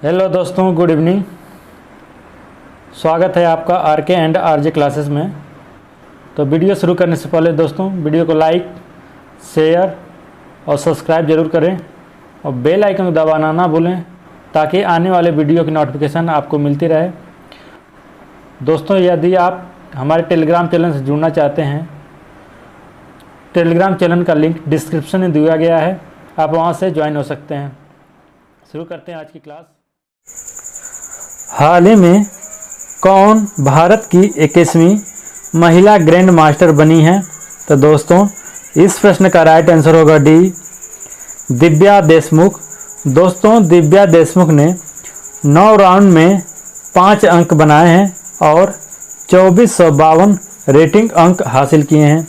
Hello दोस्तों, good evening. स्वागत है आपका आरके एंड आरजे क्लासेस में। तो वीडियो शुरू करने से पहले दोस्तों वीडियो को लाइक, शेयर और सब्सक्राइब ज़रूर करें और बेल आइकन को दबाना ना भूलें ताकि आने वाले वीडियो की नोटिफिकेशन आपको मिलती रहे। दोस्तों, यदि आप हमारे टेलीग्राम चैनल से जुड़ना चाहते हैं, टेलीग्राम चैनल का लिंक डिस्क्रिप्शन में दिया गया है, आप वहां से ज्वाइन हो सकते हैं। शुरू करते हैं आज की क्लास। हाल ही में कौन भारत की 21वीं महिला ग्रैंड मास्टर बनी है? तो दोस्तों इस प्रश्न का राइट आंसर होगा डी, दिव्या देशमुख। दोस्तों दिव्या देशमुख ने 9 राउंड में 5 अंक बनाए हैं और 2452 रेटिंग अंक हासिल किए हैं।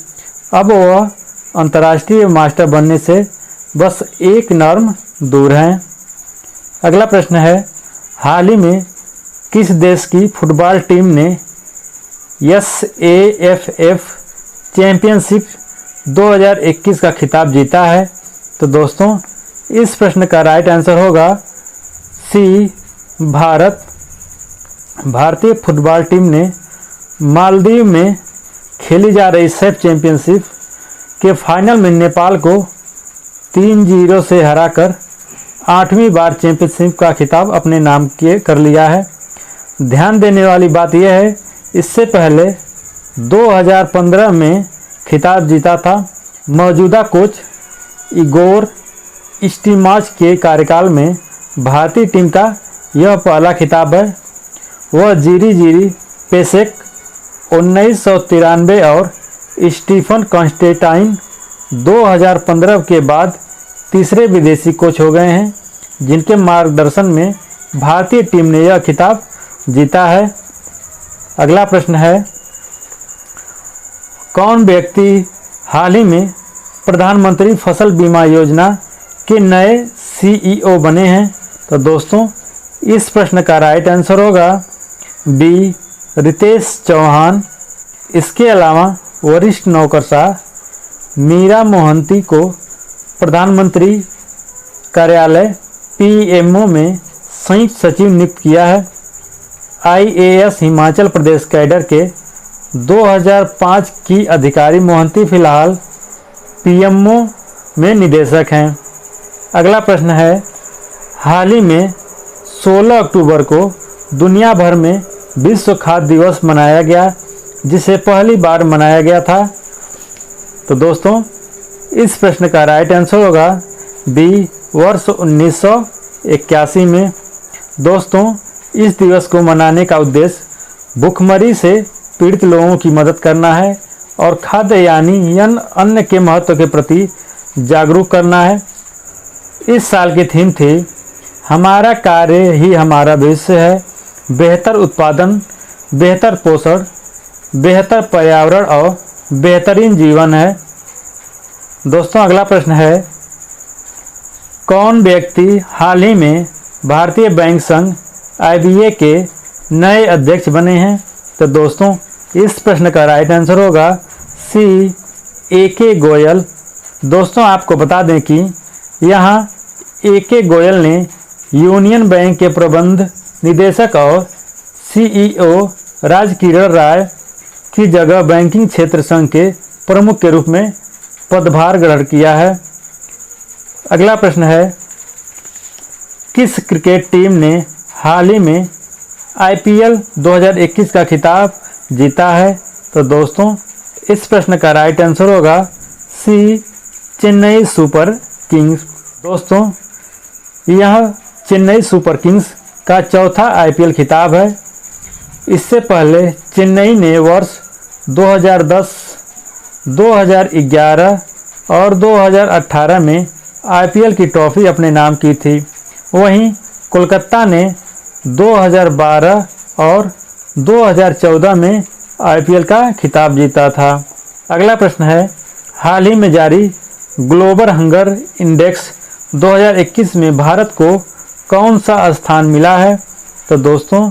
अब वह अंतर्राष्ट्रीय मास्टर बनने से बस एक नॉर्म दूर हैं। अगला प्रश्न है, हाल ही में किस देश की फुटबॉल टीम ने SAFF चैंपियनशिप 2021 का खिताब जीता है? तो दोस्तों इस प्रश्न का राइट आंसर होगा सी, भारत। भारतीय फुटबॉल टीम ने मालदीव में खेली जा रही सैफ चैंपियनशिप के फाइनल में नेपाल को 3-0 से हराकर 8वीं बार चैंपियनशिप का खिताब अपने नाम कर लिया है। ध्यान देने वाली बात यह है, इससे पहले 2015 में खिताब जीता था। मौजूदा कोच इगोर स्टीमाच के कार्यकाल में भारतीय टीम का यह पहला खिताब है। वह जीरी पेशेक 1993 और स्टीफन कॉन्स्टेंटाइन 2015 के बाद तीसरे विदेशी कोच हो गए हैं जिनके मार्गदर्शन में भारतीय टीम ने यह खिताब जीता है। अगला प्रश्न है, कौन व्यक्ति हाल ही में प्रधानमंत्री फसल बीमा योजना के नए CEO बने हैं? तो दोस्तों इस प्रश्न का राइट आंसर होगा बी, रितेश चौहान। इसके अलावा वरिष्ठ नौकरशाह मीरा मोहंती को प्रधानमंत्री कार्यालय PMO में संयुक्त सचिव नियुक्त किया है। IAS हिमाचल प्रदेश कैडर के 2005 की अधिकारी मोहंती फिलहाल PMO में निदेशक हैं। अगला प्रश्न है, हाल ही में 16 अक्टूबर को दुनिया भर में विश्व खाद्य दिवस मनाया गया, जिसे पहली बार मनाया गया था। तो दोस्तों इस प्रश्न का राइट आंसर होगा बी, वर्ष 1981 में। दोस्तों इस दिवस को मनाने का उद्देश्य भूखमरी से पीड़ित लोगों की मदद करना है और खाद्य यानी अन्न के महत्व के प्रति जागरूक करना है। इस साल की थीम थी, हमारा कार्य ही हमारा भविष्य है। बेहतर उत्पादन, बेहतर पोषण, बेहतर पर्यावरण और बेहतरीन जीवन है। दोस्तों अगला प्रश्न है, कौन व्यक्ति हाल ही में भारतीय बैंक संघ IBA के नए अध्यक्ष बने हैं? तो दोस्तों इस प्रश्न का राइट आंसर होगा सी, AK गोयल। दोस्तों आपको बता दें कि यहाँ AK गोयल ने यूनियन बैंक के प्रबंध निदेशक और CEO राजकिरण राय की जगह बैंकिंग क्षेत्र संघ के प्रमुख के रूप में पदभार ग्रहण किया है। अगला प्रश्न है, किस क्रिकेट टीम ने हाल ही में IPL 2021 का खिताब जीता है? तो दोस्तों इस प्रश्न का राइट आंसर होगा सी, चेन्नई सुपर किंग्स। दोस्तों यह चेन्नई सुपर किंग्स का चौथा IPL खिताब है। इससे पहले चेन्नई ने वर्ष 2010, 2011 और 2018 में IPL की ट्रॉफी अपने नाम की थी। वहीं कोलकाता ने 2012 और 2014 में IPL का खिताब जीता था। अगला प्रश्न है, हाल ही में जारी ग्लोबल हंगर इंडेक्स 2021 में भारत को कौन सा स्थान मिला है? तो दोस्तों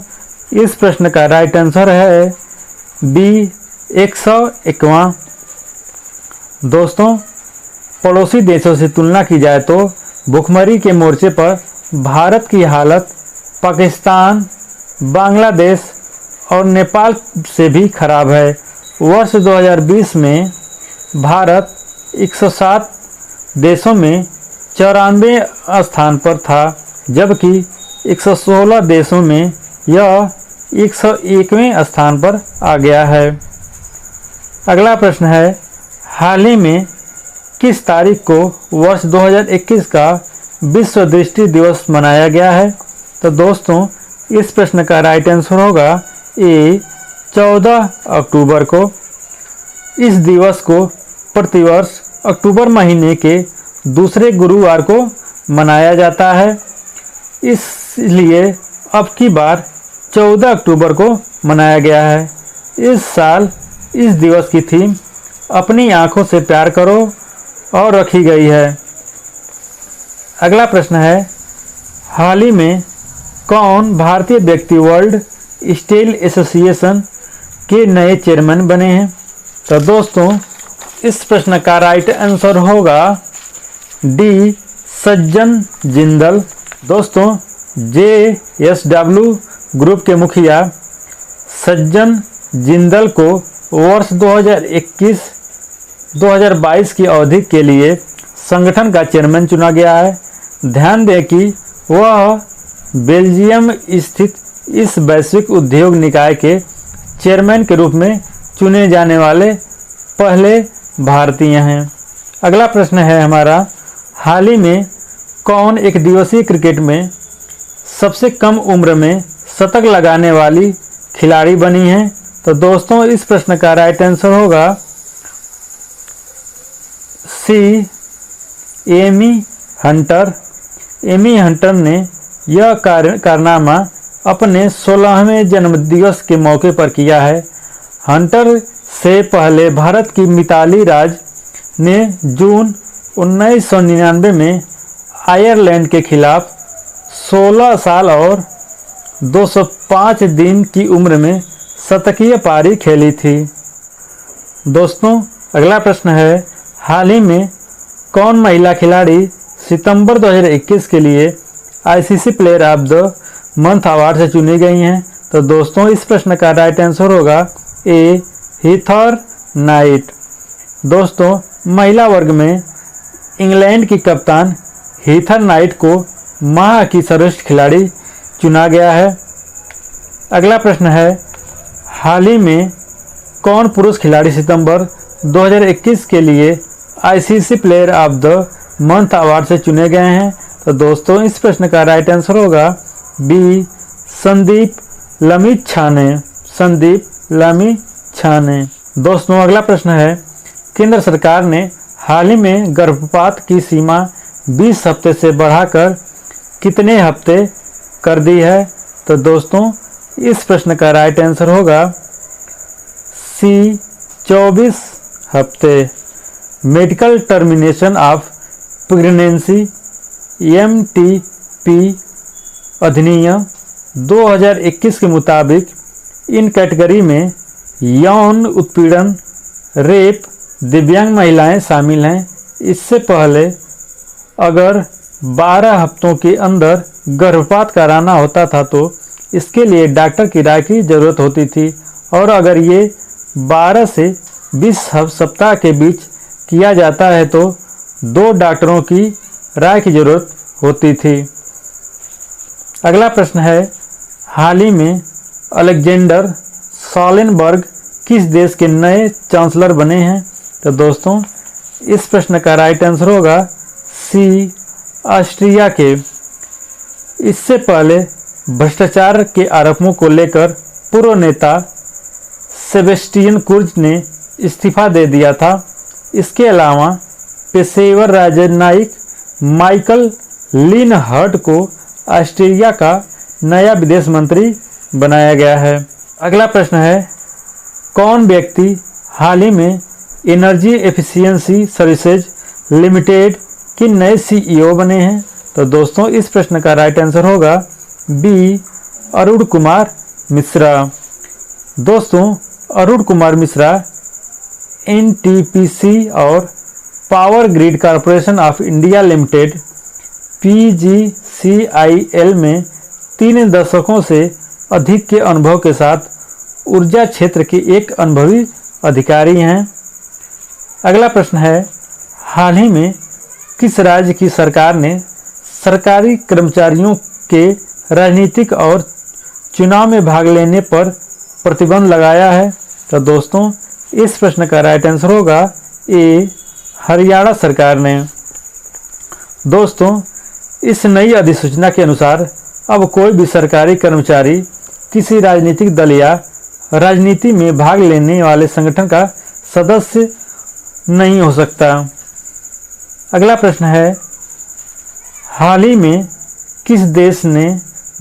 इस प्रश्न का राइट आंसर है बी, 151। दोस्तों पड़ोसी देशों से तुलना की जाए तो भुखमरी के मोर्चे पर भारत की हालत पाकिस्तान, बांग्लादेश और नेपाल से भी खराब है। वर्ष 2020 में भारत 107 देशों में 94 स्थान पर था, जबकि 116 देशों में यह 101वें स्थान पर आ गया है। अगला प्रश्न है, हाल ही में किस तारीख को वर्ष 2021 का विश्व दृष्टि दिवस मनाया गया है? तो दोस्तों इस प्रश्न का राइट आंसर होगा ए 14 अक्टूबर को। इस दिवस को प्रतिवर्ष अक्टूबर महीने के दूसरे गुरुवार को मनाया जाता है, इसलिए अब की बार 14 अक्टूबर को मनाया गया है। इस साल इस दिवस की थीम अपनी आँखों से प्यार करो और रखी गई है। अगला प्रश्न है, हाल ही में कौन भारतीय व्यक्ति वर्ल्ड स्टील एसोसिएशन के नए चेयरमैन बने हैं? तो दोस्तों इस प्रश्न का राइट आंसर होगा डी सज्जन जिंदल। दोस्तों JSW ग्रुप के मुखिया सज्जन जिंदल को वर्ष 2021-2022 की अवधि के लिए संगठन का चेयरमैन चुना गया है। ध्यान दें कि वह बेल्जियम स्थित इस वैश्विक उद्योग निकाय के चेयरमैन के रूप में चुने जाने वाले पहले भारतीय हैं। अगला प्रश्न है हमारा, हाल ही में कौन एक दिवसीय क्रिकेट में सबसे कम उम्र में शतक लगाने वाली खिलाड़ी बनी है? तो दोस्तों इस प्रश्न का राइट आंसर होगा सी एमी हंटर। एमी हंटर ने यह कारनामा अपने 16वें जन्मदिवस के मौके पर किया है। हंटर से पहले भारत की मिताली राज ने जून 1999 में आयरलैंड के खिलाफ 16 साल और 205 दिन की उम्र में शतकीय पारी खेली थी। दोस्तों अगला प्रश्न है, हाल ही में कौन महिला खिलाड़ी सितंबर 2021 के लिए ICC player of the month award से चुनी गई हैं? तो दोस्तों इस प्रश्न का राइट आंसर होगा ए हीथर नाइट। दोस्तों महिला वर्ग में इंग्लैंड की कप्तान हीथर नाइट को माह की सर्वश्रेष्ठ खिलाड़ी चुना गया है। अगला प्रश्न है, हाल ही में कौन पुरुष खिलाड़ी सितंबर 2021 के लिए ICC player of the month award से चुने गए हैं? तो दोस्तों इस प्रश्न का राइट आंसर होगा बी संदीप लमिछाने। संदीप लमिछाने। दोस्तों अगला प्रश्न है, केंद्र सरकार ने हाल ही में गर्भपात की सीमा 20 हफ्ते से बढ़ाकर कितने हफ्ते कर दी है? तो दोस्तों इस प्रश्न का राइट आंसर होगा सी 24 हफ्ते। Medical termination of pregnancy MTP अधिनियम 2021 के मुताबिक इन कैटेगरी में यौन उत्पीड़न, रेप, दिव्यांग महिलाएं शामिल हैं। इससे पहले अगर 12 हफ्तों के अंदर गर्भपात कराना होता था तो इसके लिए डॉक्टर की राय की ज़रूरत होती थी, और अगर ये 12 से 20 सप्ताह के बीच किया जाता है तो 2 डॉक्टरों की राय की ज़रूरत होती थी। अगला प्रश्न है, हाल ही में अलेक्जेंडर सालेनबर्ग किस देश के नए चांसलर बने हैं? तो दोस्तों इस प्रश्न का राइट आंसर होगा सी ऑस्ट्रिया के। इससे पहले भ्रष्टाचार के आरोपों को लेकर पूर्व नेता सेबेस्टियन कुर्ज ने इस्तीफा दे दिया था। इसके अलावा पेशेवर राजनयिक माइकल लिनहर्ट को ऑस्ट्रेलिया का नया विदेश मंत्री बनाया गया है। अगला प्रश्न है, कौन व्यक्ति हाल ही में एनर्जी एफिशिएंसी सर्विसेज लिमिटेड के नए CEO बने हैं? तो दोस्तों इस प्रश्न का राइट आंसर होगा बी अरुण कुमार मिश्रा। दोस्तों अरुण कुमार मिश्रा NTPC और power grid corporation of India limited PGCIL में 3 दशकों से अधिक के अनुभव के साथ ऊर्जा क्षेत्र के एक अनुभवी अधिकारी हैं। अगला प्रश्न है, हाल ही में किस राज्य की सरकार ने सरकारी कर्मचारियों के राजनीतिक और चुनाव में भाग लेने पर प्रतिबंध लगाया है? तो दोस्तों इस प्रश्न का राइट आंसर होगा ए, हरियाणा सरकार ने। दोस्तों इस नई अधिसूचना के अनुसार अब कोई भी सरकारी कर्मचारी किसी राजनीतिक दल या राजनीति में भाग लेने वाले संगठन का सदस्य नहीं हो सकता। अगला प्रश्न है, हाल ही में किस देश ने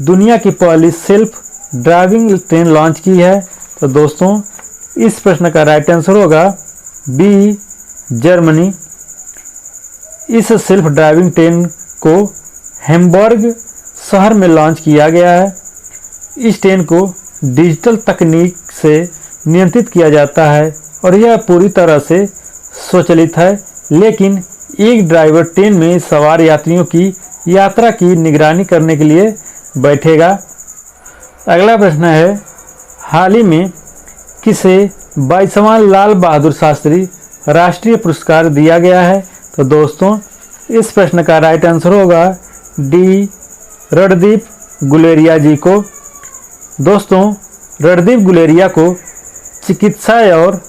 दुनिया की पहली सेल्फ ड्राइविंग ट्रेन लॉन्च की है? तो दोस्तों इस प्रश्न का राइट आंसर होगा बी, जर्मनी। इस सेल्फ ड्राइविंग ट्रेन को हैम्बर्ग शहर में लॉन्च किया गया है। इस ट्रेन को डिजिटल तकनीक से नियंत्रित किया जाता है और यह पूरी तरह से स्वचालित है, लेकिन एक ड्राइवर ट्रेन में सवार यात्रियों की यात्रा की निगरानी करने के लिए बैठेगा। अगला प्रश्न है, हाल ही में किसे 22वां लाल बहादुर शास्त्री राष्ट्रीय पुरस्कार दिया गया है? तो दोस्तों इस प्रश्न का राइट आंसर होगा डी, रणदीप गुलेरिया जी को। दोस्तों रणदीप गुलेरिया को चिकित्सा और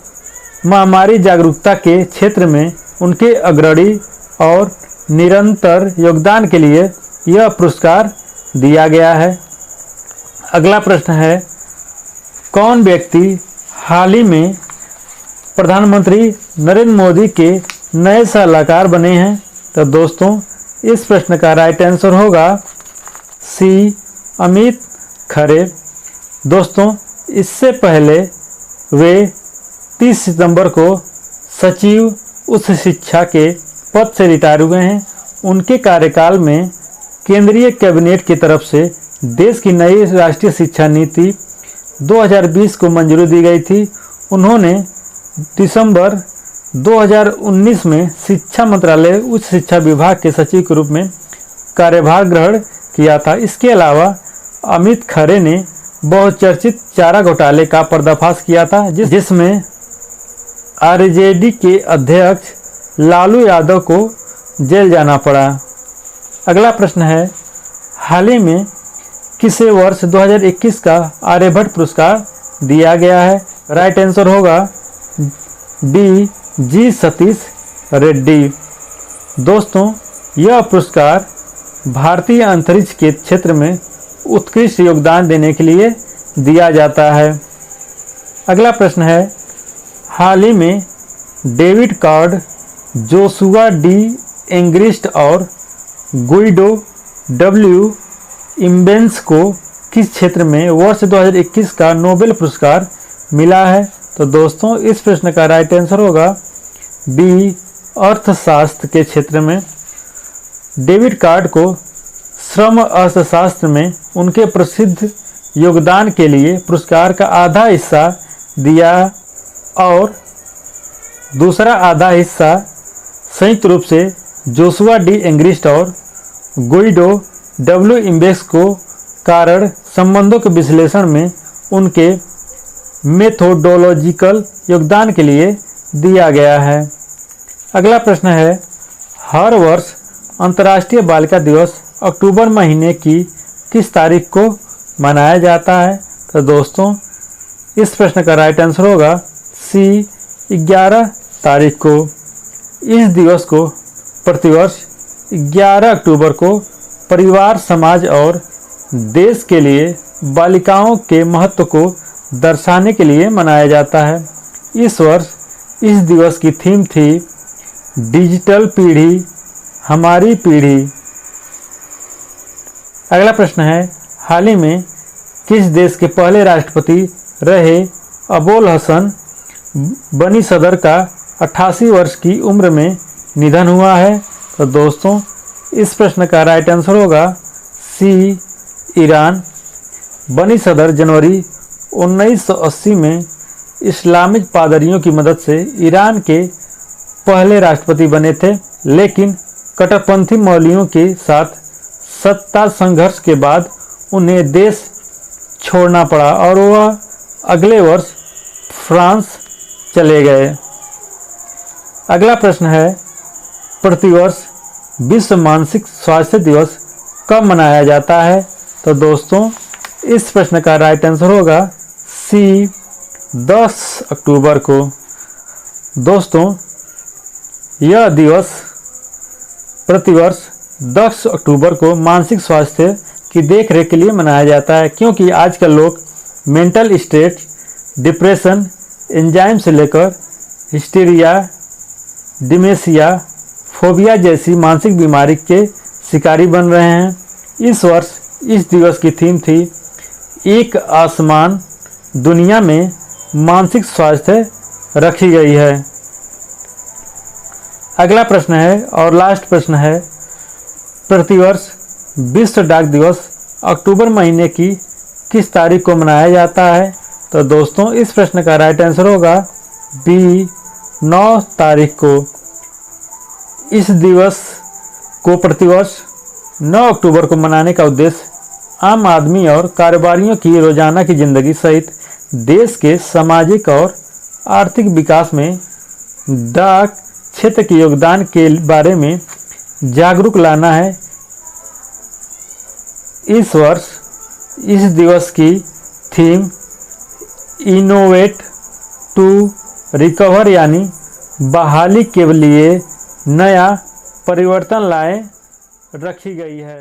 महामारी जागरूकता के क्षेत्र में उनके अग्रणी और निरंतर योगदान के लिए यह पुरस्कार दिया गया है। अगला प्रश्न है, कौन व्यक्ति हाल ही में प्रधानमंत्री नरेंद्र मोदी के नए सलाहकार बने हैं? तो दोस्तों इस प्रश्न का राइट आंसर होगा सी, अमित खरे। दोस्तों इससे पहले वे 30 सितंबर को सचिव उच्च शिक्षा के पद से रिटायर हुए हैं। उनके कार्यकाल में केंद्रीय कैबिनेट की तरफ से देश की नई राष्ट्रीय शिक्षा नीति 2020 को मंजूरी दी गई थी। उन्होंने दिसंबर 2019 में शिक्षा मंत्रालय उच्च शिक्षा विभाग के सचिव के रूप में कार्यभार ग्रहण किया था। इसके अलावा अमित खरे ने बहुचर्चित चारा घोटाले का पर्दाफाश किया था, जिसमें आरजेडी के अध्यक्ष लालू यादव को जेल जाना पड़ा। अगला प्रश्न है, हाल ही में किसे वर्ष 2021 का आर्यभट्ट पुरस्कार दिया गया है? राइट आंसर होगा बी, जी सतीश रेड्डी। दोस्तों यह पुरस्कार भारतीय अंतरिक्ष के क्षेत्र में उत्कृष्ट योगदान देने के लिए दिया जाता है। अगला प्रश्न है, हाल ही में David card, Joshua D Angrist और गुइडो डब्ल्यू इम्बेंस को किस क्षेत्र में वर्ष 2021 का नोबेल पुरस्कार मिला है? तो दोस्तों इस प्रश्न का राइट आंसर होगा बी, अर्थशास्त्र के क्षेत्र में। डेविड कार्ड को श्रम अर्थशास्त्र में उनके प्रसिद्ध योगदान के लिए पुरस्कार का आधा हिस्सा दिया और दूसरा आधा हिस्सा संयुक्त रूप से जोशुआ डी एंग्रिस्ट और गुइडो डब्ल्यू इम्बेक्स को कारण संबंधों के विश्लेषण में उनके मेथोडोलॉजिकल योगदान के लिए दिया गया है। अगला प्रश्न है, हर वर्ष अंतर्राष्ट्रीय बालिका दिवस अक्टूबर महीने की किस तारीख को मनाया जाता है? तो दोस्तों इस प्रश्न का राइट आंसर होगा सी, 11 तारीख को। इस दिवस को प्रतिवर्ष 11 अक्टूबर को परिवार, समाज और देश के लिए बालिकाओं के महत्व को दर्शाने के लिए मनाया जाता है। इस वर्ष इस दिवस की थीम थी डिजिटल पीढ़ी हमारी पीढ़ी। अगला प्रश्न है, हाल ही में किस देश के पहले राष्ट्रपति रहे अबोल हसन बनी सदर का 88 वर्ष की उम्र में निधन हुआ है? तो दोस्तों इस प्रश्न का राइट आंसर होगा सी, ईरान। बनी सदर जनवरी 1980 में इस्लामिक पादरियों की मदद से ईरान के पहले राष्ट्रपति बने थे, लेकिन कट्टरपंथी मौलवियों के साथ सत्ता संघर्ष के बाद उन्हें देश छोड़ना पड़ा और वह अगले वर्ष फ्रांस चले गए। अगला प्रश्न है, प्रतिवर्ष विश्व मानसिक स्वास्थ्य दिवस कब मनाया जाता है? तो दोस्तों इस प्रश्न का राइट आंसर होगा सी, 10 अक्टूबर को। दोस्तों यह दिवस प्रतिवर्ष 10 अक्टूबर को मानसिक स्वास्थ्य की देखरेख के लिए मनाया जाता है, क्योंकि आजकल लोग मेंटल स्टेट, डिप्रेशन, एंजाइम से लेकर हिस्टीरिया, डिमेंशिया, फोबिया जैसी मानसिक बीमारी के शिकारी बन रहे हैं। इस वर्ष इस दिवस की थीम थी, एक आसमान दुनिया में मानसिक स्वास्थ्य रखी गई है। अगला प्रश्न है और लास्ट प्रश्न है, प्रतिवर्ष विश्व डाक दिवस अक्टूबर महीने की किस तारीख को मनाया जाता है? तो दोस्तों इस प्रश्न का राइट आंसर होगा बी, 9 तारीख को। इस दिवस को प्रतिवर्ष 9 अक्टूबर को मनाने का उद्देश्य आम आदमी और कारोबारियों की रोजाना की जिंदगी सहित देश के सामाजिक और आर्थिक विकास में डाक क्षेत्र के योगदान के बारे में जागरूक लाना है। इस वर्ष इस दिवस की थीम इनोवेट टू रिकवर यानी बहाली के लिए नया परिवर्तन लाएं रखी गई है।